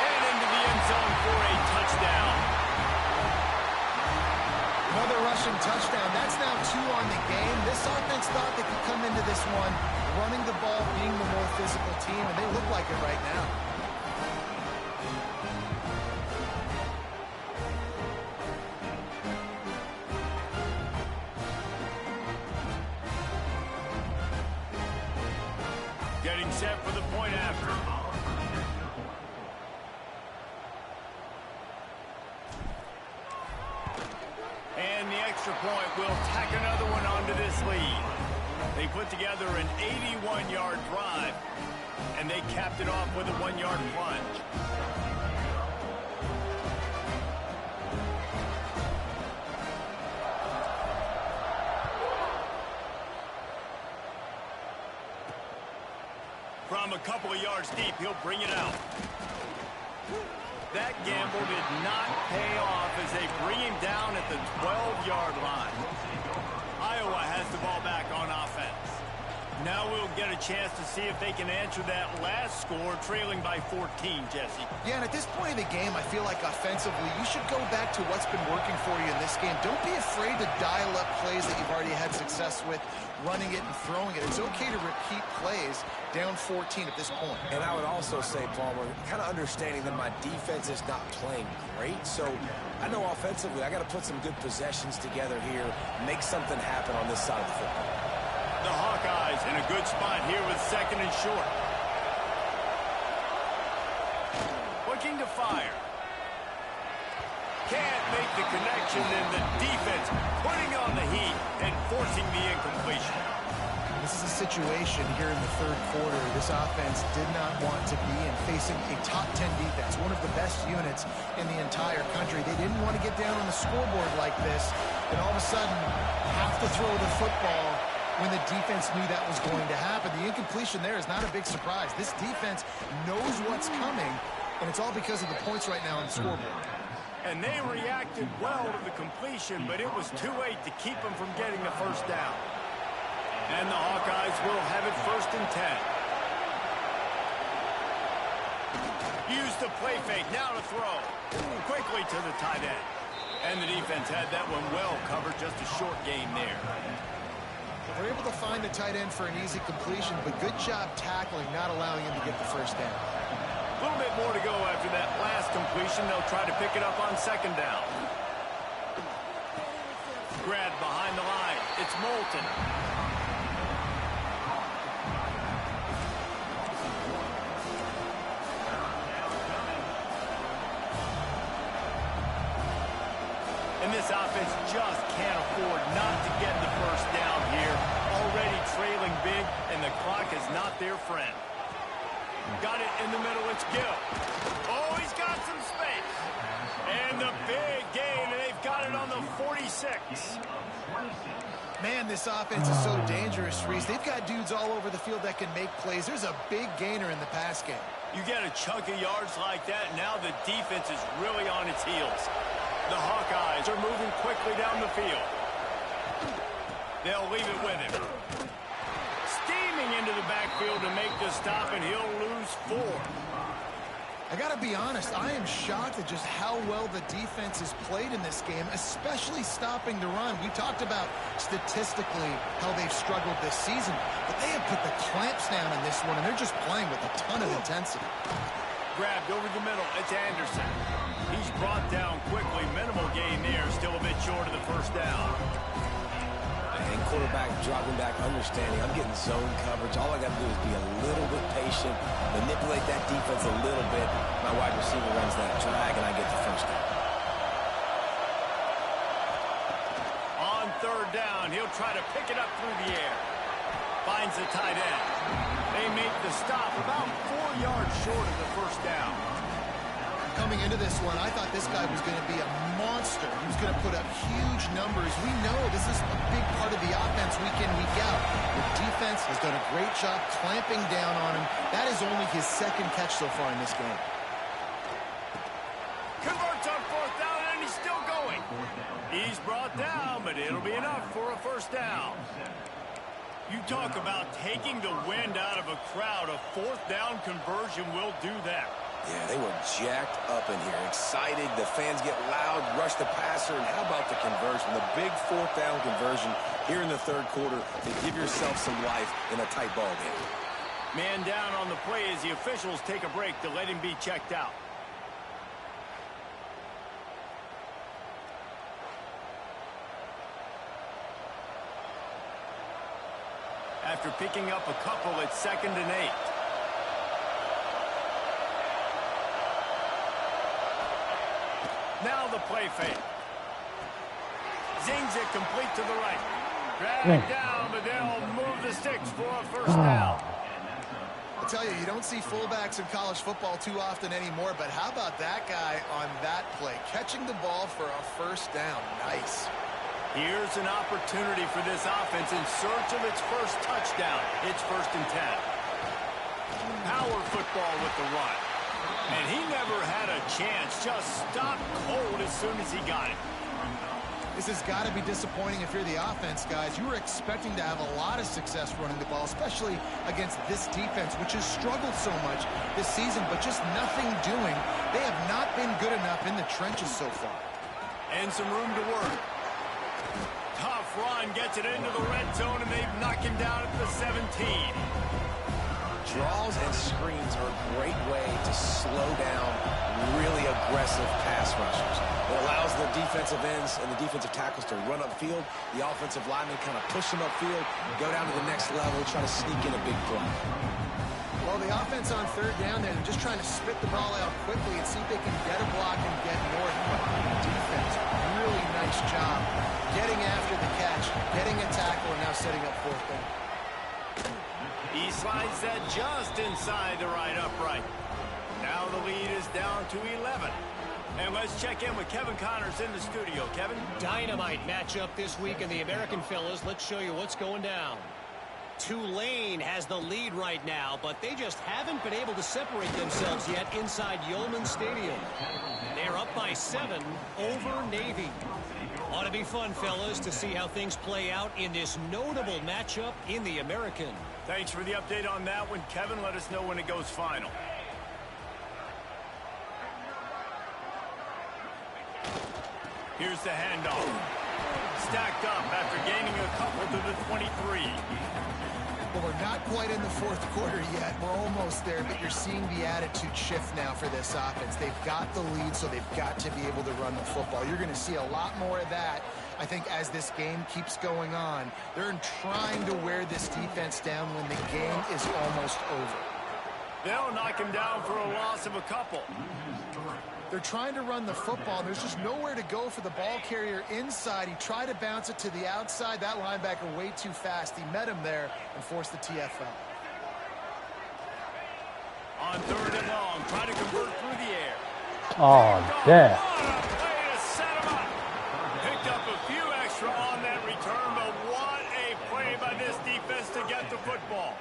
And into the end zone for a touchdown. Another rushing touchdown. That's now 2 on the game. This offense thought they could come into this one running the ball, being the more physical team, and they look like it right now. Getting set for the point after. And the extra point will tack another one onto this lead. They put together an 81-yard drive, and they capped it off with a 1-yard plunge. From a couple of yards deep, he'll bring it out. That gamble did not pay off as they bring him down at the 12-yard line. Iowa has the ball back on offense. Now we'll get a chance to see if they can answer that last score, trailing by 14, Jesse. Yeah, and at this point of the game, I feel like offensively, you should go back to what's been working for you in this game. Don't be afraid to dial up plays that you've already had success with, running it and throwing it. It's okay to repeat plays down 14 at this point. And I would also say, Palmer, kind of understanding that my defense is not playing great, so I know offensively I got to put some good possessions together here, make something happen on this side of the football. The Hawkeyes in a good spot here with 2nd and short. Looking to fire. Can't make the connection, and the defense putting on the heat and forcing the incompletion. This is a situation here in the 3rd quarter. This offense did not want to be in, facing a top 10 defense, one of the best units in the entire country. They didn't want to get down on the scoreboard like this, and all of a sudden have to throw the football when the defense knew that was going to happen. The incompletion there is not a big surprise. This defense knows what's coming, and it's all because of the points right now on the scoreboard. And they reacted well to the completion, but it was too late to keep them from getting the first down. And the Hawkeyes will have it 1st and 10. Use the play fake, now to throw. Quickly to the tight end. And the defense had that one well covered, just a short gain there. They're able to find the tight end for an easy completion, but good job tackling, not allowing him to get the first down. A little bit more to go after that last completion. They'll try to pick it up on 2nd down. Grab behind the line. It's Moulton. And this offense just can't afford not to get the first down here. Already trailing big, and the clock is not their friend. Got it in the middle, it's Gill. Oh, he's got some space. And the big gain, and they've got it on the 46. Man, this offense is so dangerous, Reese. They've got dudes all over the field that can make plays. There's a big gainer in the pass game. You get a chunk of yards like that, now the defense is really on its heels. The Hawkeyes are moving quickly down the field. They'll leave it with him. Steaming into the backfield to make the stop, and he'll lose 4. I got to be honest, I am shocked at just how well the defense has played in this game, especially stopping the run. We talked about statistically how they've struggled this season, but they have put the clamps down in this one, and they're just playing with a ton of intensity. Grabbed over the middle, it's Anderson. He's brought down quickly, minimal gain there, still a bit short of the first down. And quarterback dropping back, understanding I'm getting zone coverage. All I got to do is be a little bit patient, manipulate that defense a little bit. My wide receiver runs that drag, and I get the first down. On 3rd down, he'll try to pick it up through the air. Finds the tight end. They make the stop about 4 yards short of the first down. Coming into this one, I thought this guy was going to be a monster. He was going to put up huge numbers. We know this is a big part of the offense week in, week out. The defense has done a great job clamping down on him. That is only his 2nd catch so far in this game. Converts on 4th down, and he's still going. He's brought down, but it'll be enough for a first down. You talk about taking the wind out of a crowd. A fourth down conversion will do that. Yeah, they were jacked up in here, excited. The fans get loud, rush the passer, and how about the conversion? The big fourth down conversion here in the third quarter to give yourself some life in a tight ball game. Man down on the play as the officials take a break to let him be checked out. After picking up a couple, it's 2nd and 8. Now the play fake. Zings it complete to the right. Drag down, but they'll move the sticks for a first down. I'll tell you, you don't see fullbacks in college football too often anymore, but how about that guy on that play? Catching the ball for a first down. Nice. Here's an opportunity for this offense in search of its first touchdown. It's 1st and 10. Power football with the run. And he never had a chance. Just stopped cold as soon as he got it. This has got to be disappointing if you're the offense, guys. You were expecting to have a lot of success running the ball, especially against this defense, which has struggled so much this season, but just nothing doing. They have not been good enough in the trenches so far. And some room to work. Tough run, gets it into the red zone, and they've knocked him down at the 17. Draws and screens are a great way to slow down really aggressive pass rushers. It allows the defensive ends and the defensive tackles to run upfield. The offensive linemen kind of push them upfield, go down to the next level, try to sneak in a big play. Well, the offense on 3rd down there, they're just trying to spit the ball out quickly and see if they can get a block and get north. But defense, really nice job getting after the catch, getting a tackle, and now setting up 4th down. He slides that just inside the right upright. Now the lead is down to 11. And let's check in with Kevin Connors in the studio. Kevin? Dynamite matchup this week in the American, fellas. Let's show you what's going down. Tulane has the lead right now, but they just haven't been able to separate themselves yet inside Yeoman Stadium. They're up by 7 over Navy. Ought to be fun, fellas, to see how things play out in this notable matchup in the American. Thanks for the update on that one, Kevin. Let us know when it goes final. Here's the handoff. Stacked up after gaining a couple to the 23. Well, we're not quite in the 4th quarter yet. We're almost there, but you're seeing the attitude shift now for this offense. They've got the lead, so they've got to be able to run the football. You're going to see a lot more of that, I think, as this game keeps going on. They're trying to wear this defense down when the game is almost over. They'll knock him down for a loss of a couple. They're trying to run the football. There's just nowhere to go for the ball carrier inside. He tried to bounce it to the outside. That linebacker way too fast. He met him there and forced the TFL. On 3rd and long, try to convert through the air. Oh, that. What a play to set him up. Picked up a few extra on that return, but what a play by this defense to get the football.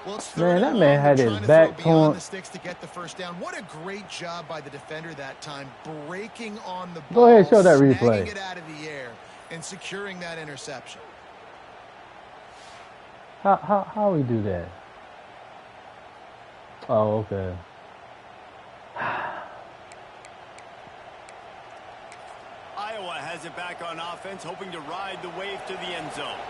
Well, it's Man, that man had his back torn. The sticks to get the first down. What a great job by the defender that time, breaking on the ball. Go ahead, show that replay. Snagging it out of the air and securing that interception. How we do that? Oh, okay. Iowa has it back on offense, hoping to ride the wave to the end zone.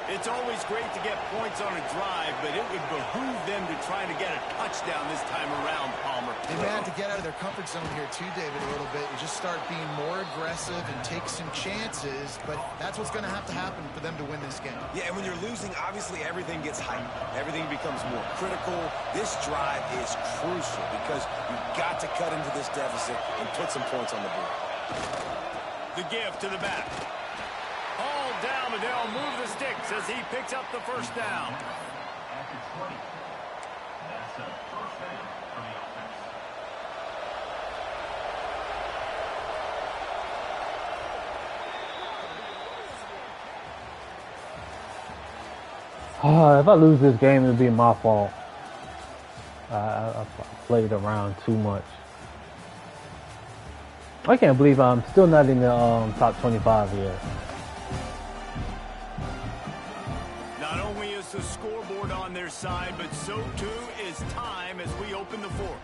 It's always great to get points on a drive, but it would behoove them to try to get a touchdown this time around, Palmer. They may have to get out of their comfort zone here too, David, a little bit, and just start being more aggressive and take some chances, but that's what's going to happen for them to win this game. Yeah, and when you're losing, obviously everything gets heightened. Everything becomes more critical. This drive is crucial because you've got to cut into this deficit and put some points on the board. The give to the back. All down, but they'll move the sticks as he picks up the first down. If I lose this game, it'll be my fault. I played around too much. I can't believe I'm still not in the top 25 yet. Not the scoreboard on their side, but so too is time as we open the fourth.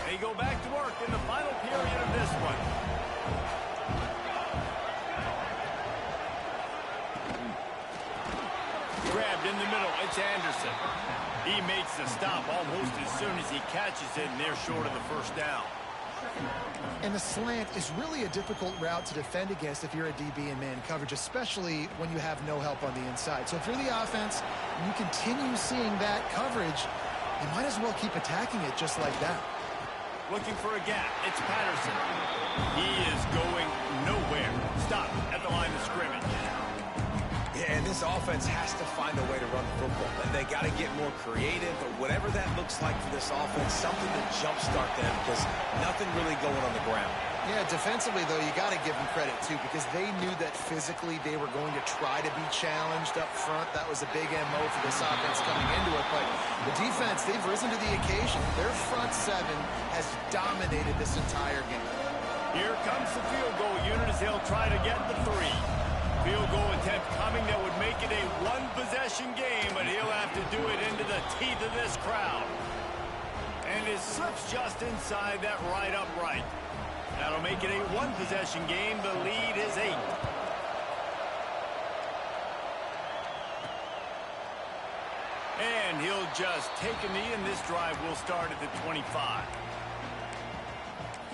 They go back to work in the final period of this one. Grabbed in the middle, it's Anderson. He makes the stop almost as soon as he catches it, and they're short of the first down. And the slant is really a difficult route to defend against if you're a DB in man coverage, especially when you have no help on the inside. So if you're the offense and you continue seeing that coverage, you might as well keep attacking it just like that. Looking for a gap. It's Patterson. He is going nowhere. Stop at the line of scrimmage. Yeah, and this offense has to find a way to run the football. And they got to get more creative, but whatever that looks like for this offense, something to jumpstart them because nothing really going on the ground. Yeah, defensively, though, you got to give them credit, too, because they knew that physically they were going to try to be challenged up front. That was a big MO for this offense coming into it. But the defense, they've risen to the occasion. Their front seven has dominated this entire game. Here comes the field goal unit as they'll try to get the 3. Field goal attempt coming that would make it a one-possession game, but he'll have to do it into the teeth of this crowd. And it slips just inside that right upright. That'll make it a one-possession game. The lead is 8. And he'll just take a knee, and this drive will start at the 25.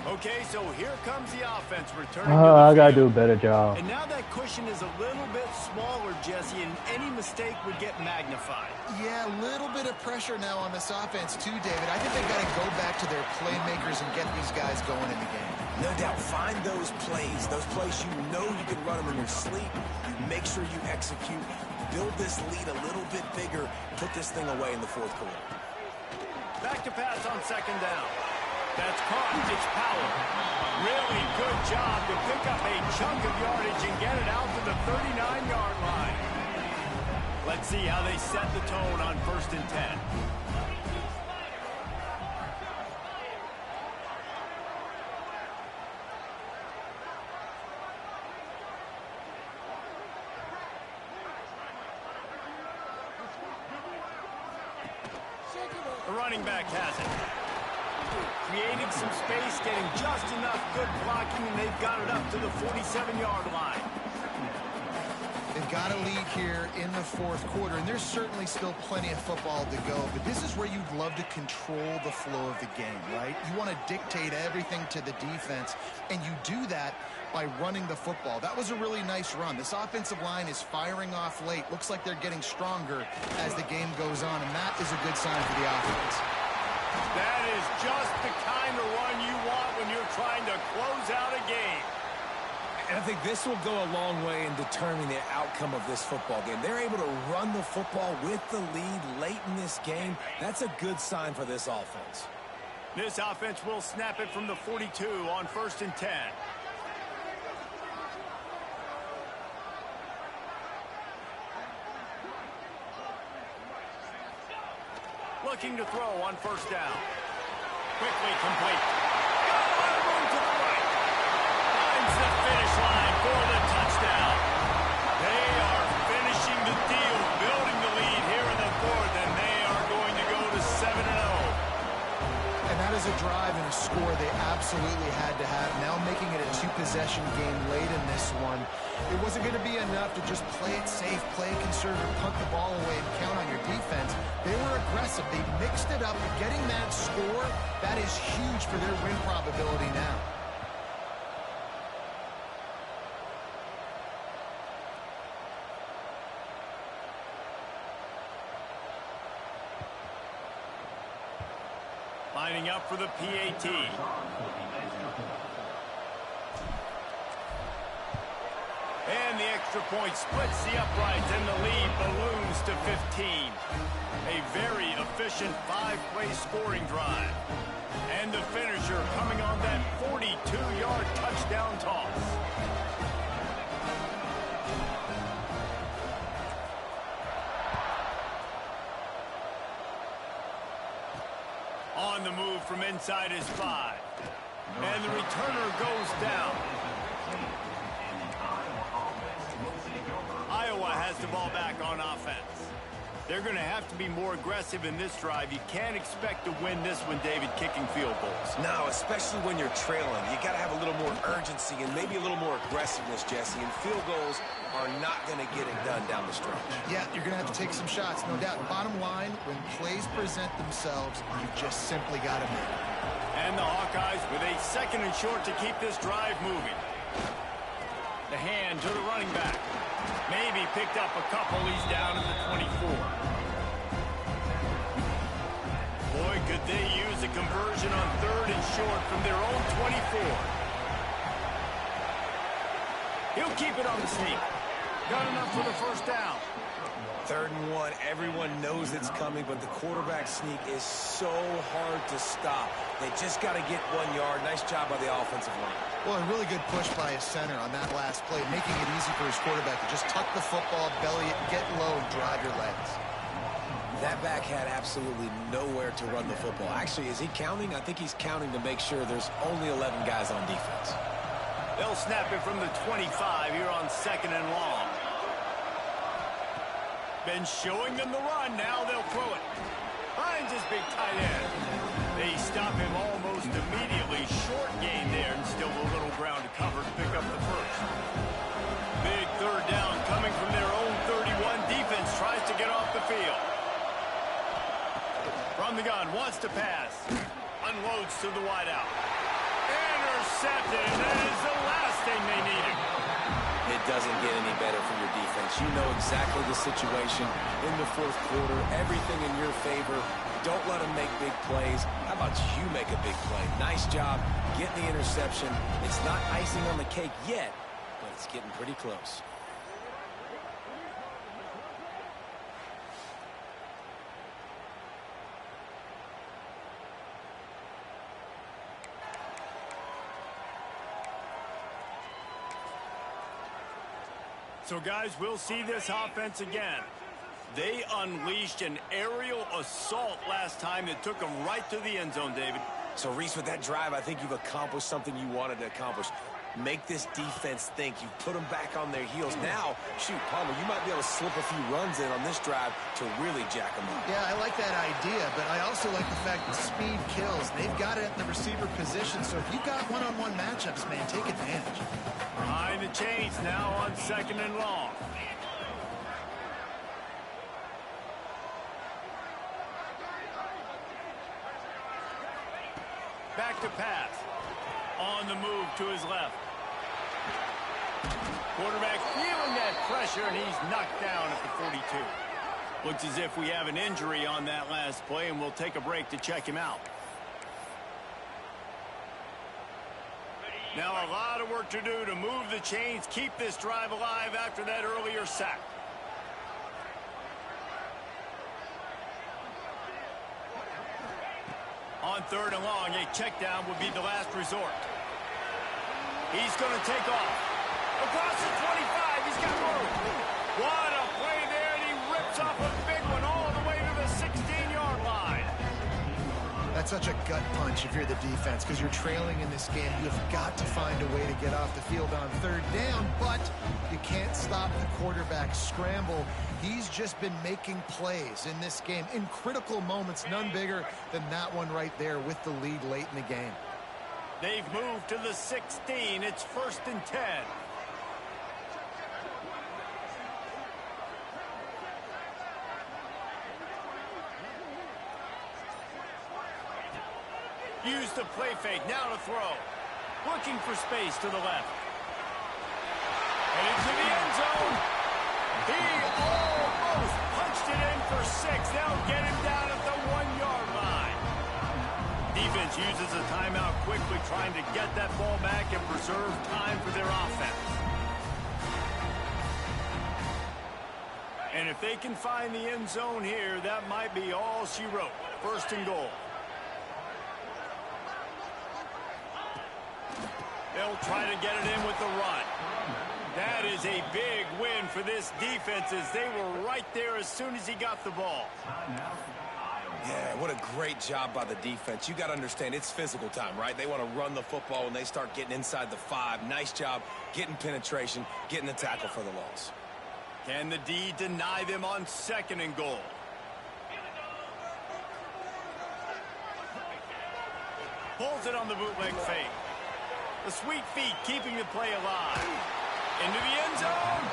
Okay, so here comes the offense returning to the I gotta field. do a better job. And now that cushion is a little bit smaller, Jesse, and any mistake would get magnified. Yeah, a little bit of pressure now on this offense too, David. I think they got to go back to their playmakers and get these guys going in the game. No doubt, find those plays you know you can run them in your sleep. You make sure you execute, build this lead a little bit bigger, put this thing away in the fourth quarter. Back to pass on second down. That's caught. It's Powell. Really good job to pick up a chunk of yardage and get it out to the 39-yard line. Let's see how they set the tone on 1st and 10. The running back has it. Creating some space, getting just enough good blocking, and they've got it up to the 47-yard line. They've got a lead here in the fourth quarter, and there's certainly still plenty of football to go, but this is where you'd love to control the flow of the game, right? You want to dictate everything to the defense, and you do that by running the football. That was a really nice run. This offensive line is firing off late. Looks like they're getting stronger as the game goes on, and that is a good sign for the offense. That is just the kind of run you want when you're trying to close out a game. And I think this will go a long way in determining the outcome of this football game. They're able to run the football with the lead late in this game. That's a good sign for this offense. This offense will snap it from the 42 on 1st and 10. Looking to throw on 1st down. Quickly complete. Got a lot of room to the right. Finds the finish line for the touchdown. They are finishing the deal, building the lead here in the fourth, and they are going to go to 7-0. And that is a drive and a score they absolutely had to have. Now making it a two-possession game late in this one. It wasn't going to be enough to just play it safe, play it conservative, punt the ball away, and count on your defense. They were aggressive. They mixed it up. And getting that score, that is huge for their win probability now. Lining up for the PAT. And the extra point splits the uprights, and the lead balloons to 15. A very efficient 5-play scoring drive. And the finisher coming on that 42-yard touchdown toss. On the move from inside his 5. And the returner goes down. Iowa has the ball back on offense. They're going to have to be more aggressive in this drive. You can't expect to win this one, David, kicking field goals. No, especially when you're trailing. You got to have a little more urgency and maybe a little more aggressiveness, Jesse. And field goals are not going to get it done down the stretch. Yeah, you're going to have to take some shots, no doubt. Bottom line, when plays present themselves, you just simply got to make it. And the Hawkeyes with a 2nd and short to keep this drive moving. The hand to the running back. Maybe picked up a couple. He's down at the 24. Boy, could they use a conversion on 3rd and short from their own 24. He'll keep it on the sneak. Got enough for the first down. 3rd and 1. Everyone knows it's coming, but the quarterback sneak is so hard to stop. They just got to get 1 yard. Nice job by the offensive line. Well, a really good push by his center on that last play, making it easy for his quarterback to just tuck the football, belly it, get low, and drive your legs. That back had absolutely nowhere to run the football. Actually, is he counting? I think he's counting to make sure there's only 11 guys on defense. They'll snap it from the 25 here on 2nd and long. Been showing them the run. Now they'll throw it. Finds his big tight end. They stop him almost immediately. Short gain there and still a little ground to cover to pick up the first. Big 3rd down coming from their own 31. Defense tries to get off the field. From the gun, wants to pass. Unloads to the wideout. Intercepted, and that is the last thing they needed. It doesn't get any better for your defense. You know exactly the situation in the 4th quarter. Everything in your favor. Don't let them make big plays. How about you make a big play? Nice job getting the interception. It's not icing on the cake yet, but it's getting pretty close. So, guys, we'll see this offense again. They unleashed an aerial assault last time that took them right to the end zone, David. So, Reese, with that drive, I think you've accomplished something you wanted to accomplish. Make this defense think. You put them back on their heels. Now, shoot, Palmer, you might be able to slip a few runs in on this drive to really jack them up. Yeah, I like that idea, but I also like the fact that speed kills. They've got it at the receiver position, so if you've got one-on-one matchups, man, take advantage. Behind the chains now on 2nd and long. Back to pass. On the move to his left. Quarterback feeling that pressure, and he's knocked down at the 42. Looks as if we have an injury on that last play, and we'll take a break to check him out. Now a lot of work to do to move the chains, keep this drive alive after that earlier sack. On 3rd and long, a check down would be the last resort. He's going to take off. Across the 25, he's got room. What a play there, and he rips off a big one all the way to the 16-yard line. That's such a gut punch if you're the defense, because you're trailing in this game. You've got to find a way to get off the field on 3rd down, but you can't stop the quarterback scramble. He's just been making plays in this game in critical moments, none bigger than that one right there with the lead late in the game. They've moved to the 16. It's 1st and 10. Use the play fake. Now to throw. Looking for space to the left. And into the end zone. He almost punched it in for 6. They'll get him down at the 1-yard line. Defense uses a timeout quickly, trying to get that ball back and preserve time for their offense. And if they can find the end zone here, that might be all she wrote. 1st and goal. They'll try to get it in with the run. That is a big win for this defense, as they were right there as soon as he got the ball. Yeah, what a great job by the defense. You got to understand, it's physical time, right? They want to run the football when they start getting inside the 5. Nice job getting penetration, getting the tackle for the loss. Can the D deny them on 2nd and goal? Pulls it on the bootleg fake. The sweet feet keeping the play alive. Into the end zone.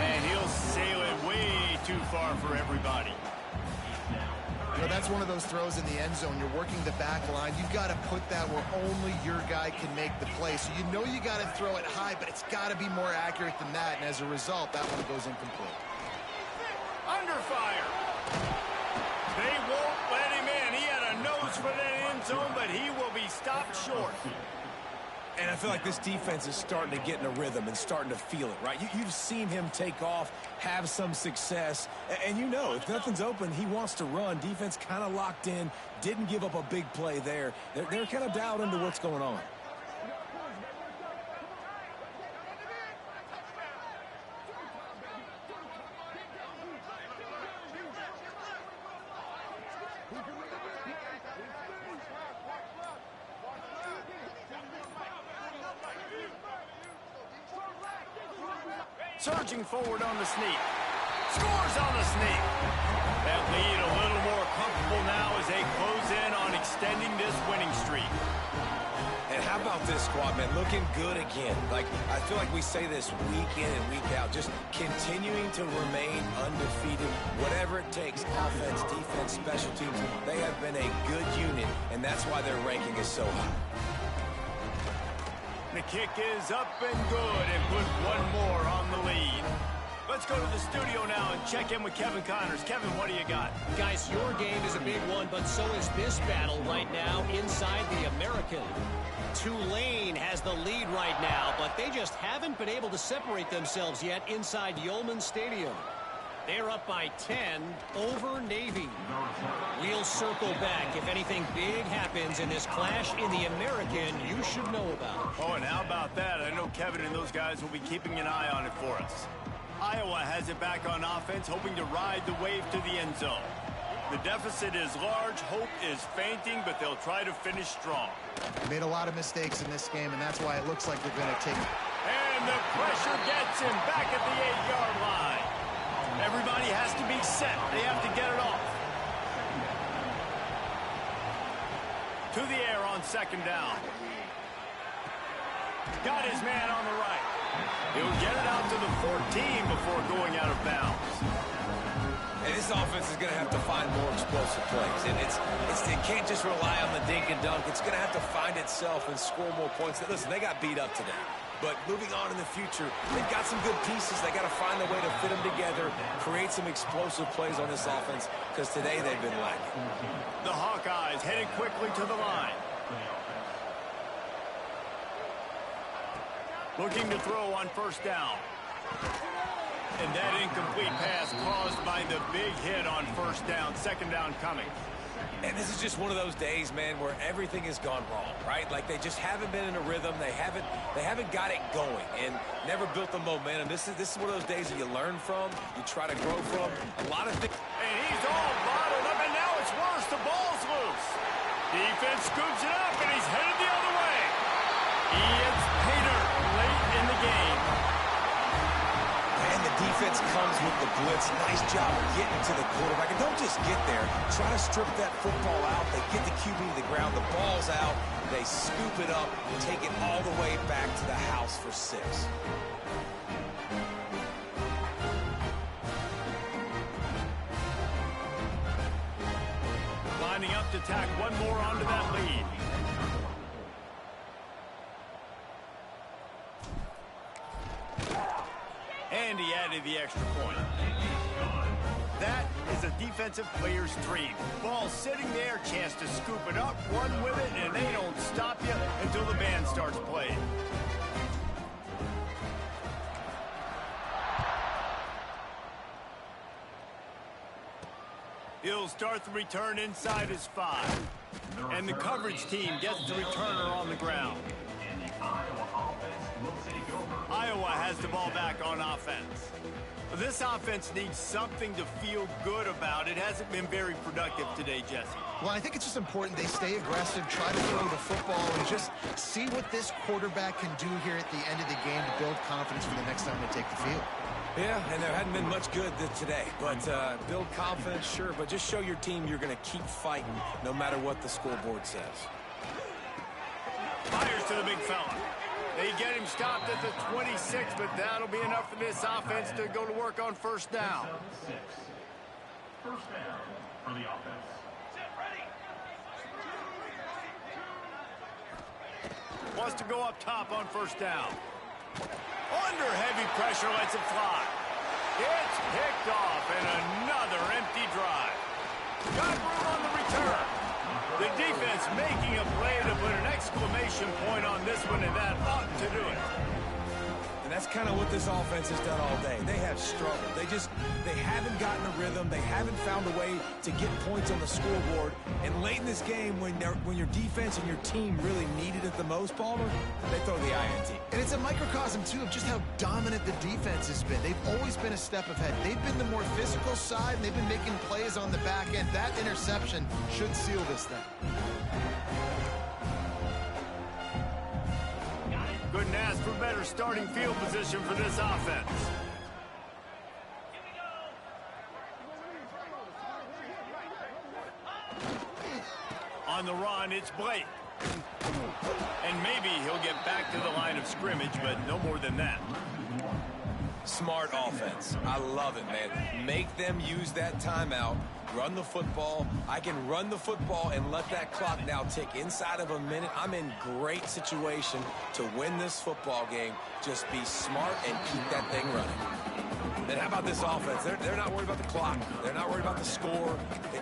And he'll sail it way too far for everybody. You know, that's one of those throws in the end zone. You're working the back line. You've got to put that where only your guy can make the play. So you know you got to throw it high, but it's got to be more accurate than that. And as a result, that one goes incomplete. Under fire. They won't let him in. He had a nose for that end zone, but he will be stopped short. And I feel like this defense is starting to get in a rhythm and starting to feel it, right? You've seen him take off, have some success, and you know if nothing's open, he wants to run. Defense kind of locked in, didn't give up a big play there. They're kind of dialed into what's going on. Surging forward on the sneak. Scores on the sneak. That lead a little more comfortable now as they close in on extending this winning streak. And how about this squad, man? Looking good again. Like, I feel like we say this week in and week out, just continuing to remain undefeated. Whatever it takes, offense, defense, special teams, they have been a good unit, and that's why their ranking is so high. The kick is up and good and put one more on the lead. Let's go to the studio now and check in with Kevin Connors. Kevin, what do you got? Guys, your game is a big one, but so is this battle right now inside the American. Tulane has the lead right now, but they just haven't been able to separate themselves yet inside Yeoman Stadium. They're up by 10 over Navy. We'll circle back if anything big happens in this clash in the American you should know about. Oh, and how about that? I know Kevin and those guys will be keeping an eye on it for us. Iowa has it back on offense, hoping to ride the wave to the end zone. The deficit is large, hope is fainting, but they'll try to finish strong. Made a lot of mistakes in this game, and that's why it looks like they're going to take it. And the pressure gets him back at the 8-yard line. Everybody has to be set. They have to get it off. To the air on 2nd down. Got his man on the right. He'll get it out to the 14 before going out of bounds. And this offense is going to have to find more explosive plays. And it can't just rely on the dink and dunk. It's going to have to find itself and score more points. Listen, they got beat up today. But moving on in the future, they've got some good pieces. They got to find a way to fit them together, create some explosive plays on this offense, because today they've been lacking. The Hawkeyes headed quickly to the line. Looking to throw on 1st down. And that incomplete pass caused by the big hit on 1st down. 2nd down coming. And this is just one of those days, man, where everything has gone wrong, right? Like they just haven't been in a rhythm. They haven't got it going and never built the momentum. This is one of those days that you learn from, you try to grow from. A lot of things. And he's all bottled up, and now it's worse. The ball's loose. Defense scoops it up, and he's headed the other way. Ian's Pater late in the game. And the defense comes with the blitz. Nice job of getting to the quarterback. And don't just get there. Try to strip that football out. They get the QB to the ground. The ball's out. They scoop it up and take it all the way back to the house for 6. Lining up to tack one more onto that lead. And he added the extra point. That is a defensive player's dream. Ball sitting there, chance to scoop it up, run with it, and they don't stop you until the band starts playing. He'll start the return inside his 5. And the coverage team gets the returner on the ground. Iowa has the ball back on offense. This This offense needs something to feel good about. It hasn't been very productive today, Jesse. Well, I think it's just important they stay aggressive, try to throw the football, and just see what this quarterback can do here at the end of the game to build confidence for the next time they take the field. Yeah, and there hadn't been much good today. But build confidence, sure, but just show your team you're going to keep fighting no matter what the scoreboard says. Fires to the big fella. They get him stopped at the 26, but that'll be enough for this offense to go to work on first down. First down for the offense. Wants to go up top on first down. Under heavy pressure, lets it fly. It's picked off, and another empty drive. Got room on the return. The defense making a play to put an exclamation point on this one, and that ought to do it. And that's kind of what this offense has done all day. They have struggled. They haven't gotten a rhythm. They haven't found a way to get points on the scoreboard. And late in this game, when your defense and your team really needed it the most, Palmer, they throw the INT. And it's a microcosm, too, of just how dominant the defense has been. They've always been a step ahead. They've been the more physical side, and they've been making plays on the back end. That interception should seal this thing. Couldn't ask for better starting field position for this offense. On the run, it's Blake. And maybe he'll get back to the line of scrimmage, but no more than that. Smart offense. I love it, man. Make them use that timeout. Run the football. I can run the football and let that clock now tick inside of a minute. I'm in great situation to win this football game. Just be smart and keep that thing running. And how about this offense? They're not worried about the clock. They're not worried about the score.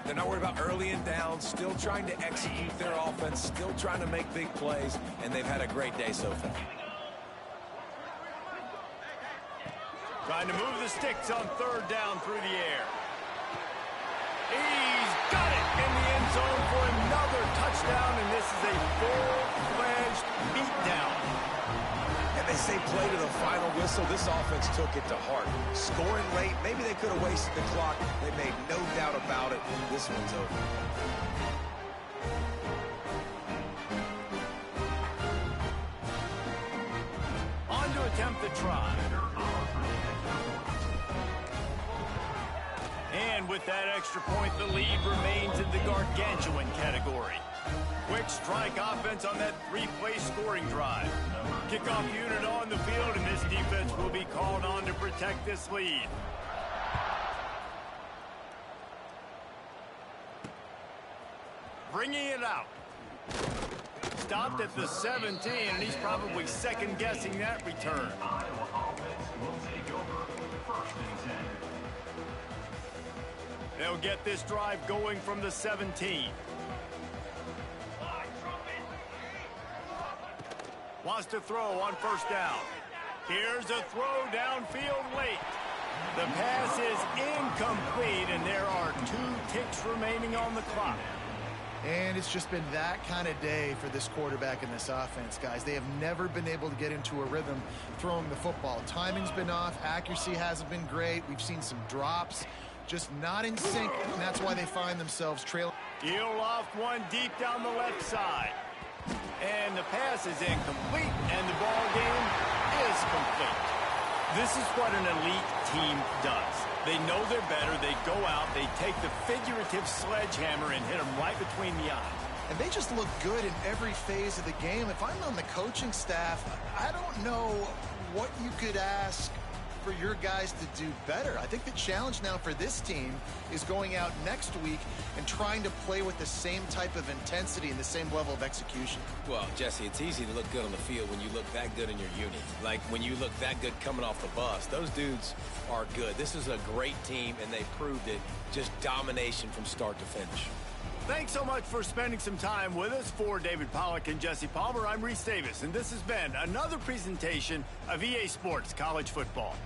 They're not worried about early and down. Still trying to execute their offense. Still trying to make big plays. And they've had a great day so far. Trying to move the sticks on third down through the air. He's got it in the end zone for another touchdown, and this is a full-fledged beatdown. And they say play to the final whistle. This offense took it to heart. Scoring late, maybe they could have wasted the clock. They made no doubt about it. This one's over. On to attempt the try. And with that extra point, the lead remains in the gargantuan category. Quick strike offense on that three-play scoring drive. Kickoff unit on the field, and this defense will be called on to protect this lead. Bringing it out. Stopped at the 17, and he's probably second-guessing that return. Iowa offense will take over first and 10. They'll get this drive going from the 17. Wants to throw on first down. Here's a throw downfield late. The pass is incomplete, and there are 2 ticks remaining on the clock. And it's just been that kind of day for this quarterback and this offense, guys. They have never been able to get into a rhythm throwing the football. Timing's been off. Accuracy hasn't been great. We've seen some drops. Just not in sync, and that's why they find themselves trailing. He'll loft one deep down the left side. And the pass is incomplete, and the ball game is complete. This is what an elite team does. They know they're better. They go out, they take the figurative sledgehammer and hit them right between the eyes. And they just look good in every phase of the game. If I'm on the coaching staff, I don't know what you could ask for your guys to do better. I think the challenge now for this team is going out next week and trying to play with the same type of intensity and the same level of execution. Well, Jesse, it's easy to look good on the field when you look that good in your unit. Like when you look that good coming off the bus. Those dudes are good. This is a great team, and they proved it. Just domination from start to finish. Thanks so much for spending some time with us. For David Pollack and Jesse Palmer, I'm Reese Davis, and this has been another presentation of EA Sports College Football.